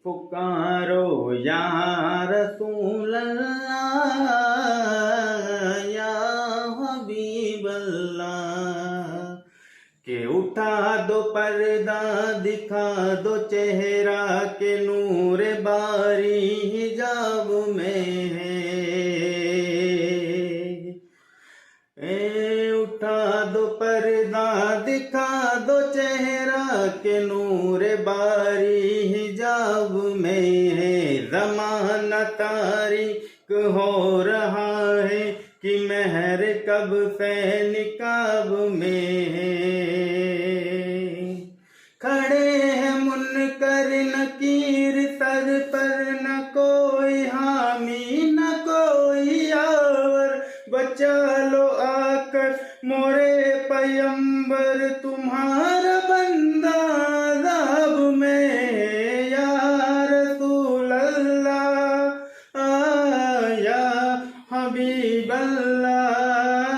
पुकारो या रसूल अल्लाह या हबीब अल्लाह के उठा दो पर्दा दिखा दो चेहरा के नूर बारी हिजाब में है। उठा दो पर्दा दिखा दो चेहरा के नूर बारी हिजाब में है। ज़माना तारीक हो रहा है कि महर कब से निकाब में है। खड़े हैं मुनकर नकीर सर पर न कोई हामी न कोई यावर। बचा लो आकर मोरे पैगंबर तुम्हारा बंदा अज़ाब में या रसूल अल्लाह या हबीब अल्लाह